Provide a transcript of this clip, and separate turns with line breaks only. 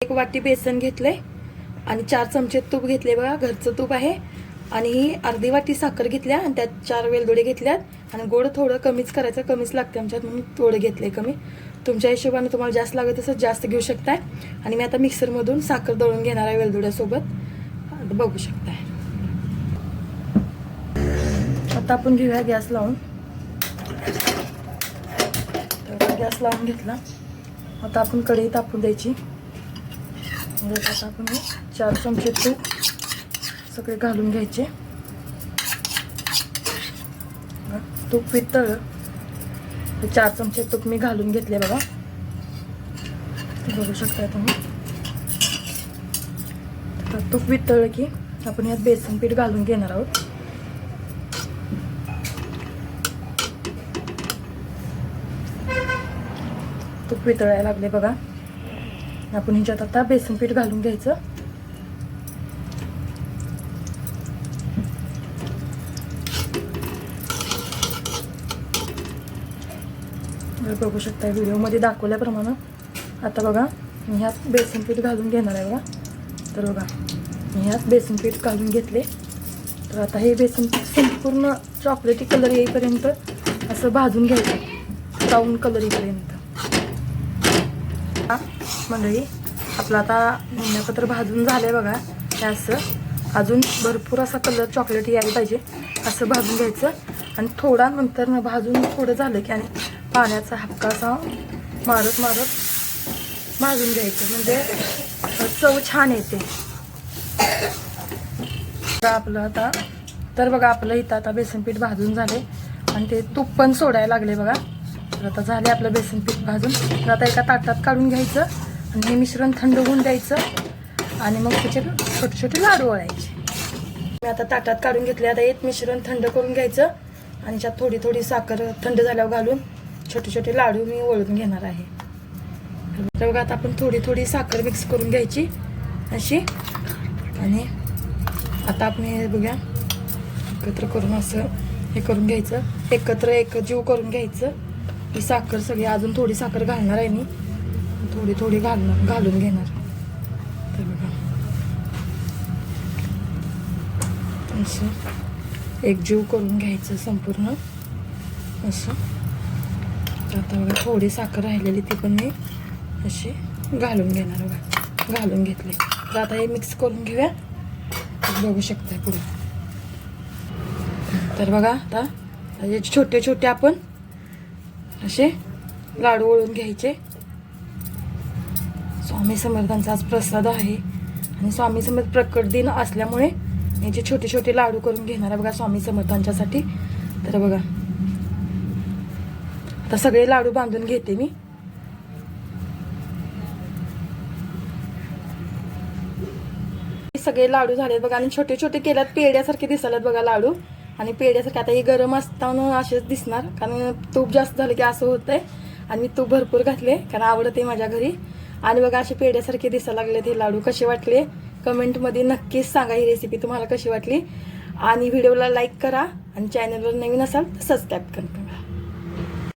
1 वाटी बेसन घेतले आणि 4 चमचे तूप घेतले बघा, घरचं तूप आहे. आणि ही अर्धी वाटी साखर घेतल्या आणि त्यात 4 वेलदोडे घेतल्यात आणि गोड थोडं कमीच करायचं, कमीच लागते आमच्यात म्हणून थोडं घेतले कमी. तुमच्या हिशोबाने तुम्हाला जास्त लागत असेल जास्त घेऊ शकताय. आणि मी आता मिक्सरमधून साखर दळून घेणार आहे वेलदोड्यासोबत, बघू शकताय. आता आपण घेऊया गॅस लावून. गॅस लावून घेतला. आता आपण कढई तापून द्यायची. आता आपण 4 चमचे तूप सगळे घालून घ्यायचे. तूप वितळलं. 4 चमचे तूप मी घालून घेतले बघा, बघू शकता तुम्ही. तर तूप वितळलं की आपण यात बेसन पीठ घालून घेणार आहोत. तूप वितळायला लागले बघा. आपण ह्याच्यात आता बेसन पीठ घालून घ्यायचं. बघू शकता व्हिडिओमध्ये दाखवल्याप्रमाणे. आता बघा मी ह्यात बेसन पीठ घालून घेणार आहे बघा. तर बघा मी ह्यात बेसन पीठ घालून घेतले. तर आता हे बेसन पीठ संपूर्ण चॉकलेटी कलर येईपर्यंत असं भाजून घ्यायचं, ब्राऊन कलर येईपर्यंत. मंडळी आपलं आता निम्म्यापत्र भाजून झालंय बघा. हे असं अजून भरपूर असा कलर चॉकलेटी यायला पाहिजे असं भाजून घ्यायचं. आणि थोडा नंतर भाजून थोडं झालं की आणि पाण्याचा हक्काचा मारत भाजून घ्यायचं, म्हणजे चव छान येते. आपलं आता तर बघा आपलं इथं आता बेसन पीठ भाजून झाले आणि ते तूप पण सोडायला लागले बघा. तर आता झाले आपलं बेसन पीठ भाजून. तर आता एका ताटात काढून घ्यायचं आणि हे मिश्रण थंड होऊन द्यायचं आणि मग त्याचे छोटे छोटे लाडू वळायचे. मी आता ताटात काढून घेतले. आता एक मिश्रण थंड करून घ्यायचं आणि त्यात थोडी थोडी साखर थंड झाल्यावर घालून छोटे छोटे लाडू मी वळून घेणार आहे. तर बघा आता आपण थोडी थोडी साखर मिक्स करून घ्यायची अशी. आणि आता आपण हे बघा एकत्र करून असं हे करून घ्यायचं, एकत्र एकजीव करून घ्यायचं. ही साखर सगळी अजून थोडी साखर घालणार आहे मी, थोडी थोडी घालून घेणार. तर बघा असं एकजीव करून घ्यायचं संपूर्ण असं. आता बघा थोडी साखर राहिलेली ती पण मी अशी घालून घेणार बघा, घालून घेतले. तर आता हे मिक्स करून घेऊया, बघू शकता पुढे. तर बघा आता छोटे छोटे आपण असे लाडू वळून घ्यायचे. स्वामी समर्थांचा आज प्रसाद आहे आणि स्वामी समर्थ प्रकट दिन असल्यामुळे याचे छोटे छोटे लाडू करून घेणार आहे बघा स्वामी समर्थांच्यासाठी. तर बघा आता सगळे लाडू बांधून घेते मी. सगळे लाडू झाले बघा आणि छोटे छोटे केल्यात पेड्यासारखे दिसायलात बघा लाडू. आणि पेड्यासारखे आता हे गरम असताना असेच दिसणार, कारण तूप जास्त झालं की असं होतंय. आणि मी तूप भरपूर घातले कारण आवडते माझ्या घरी. आणि बघा असे पेड्यासारखे दिसायला लागले हे लाडू. कसे वाटले कमेंटमध्ये नक्कीच सांगा. ही रेसिपी तुम्हाला कशी वाटली. आणि व्हिडिओला लाईक करा आणि चॅनलवर नवीन असाल तर सबस्क्राईब करा.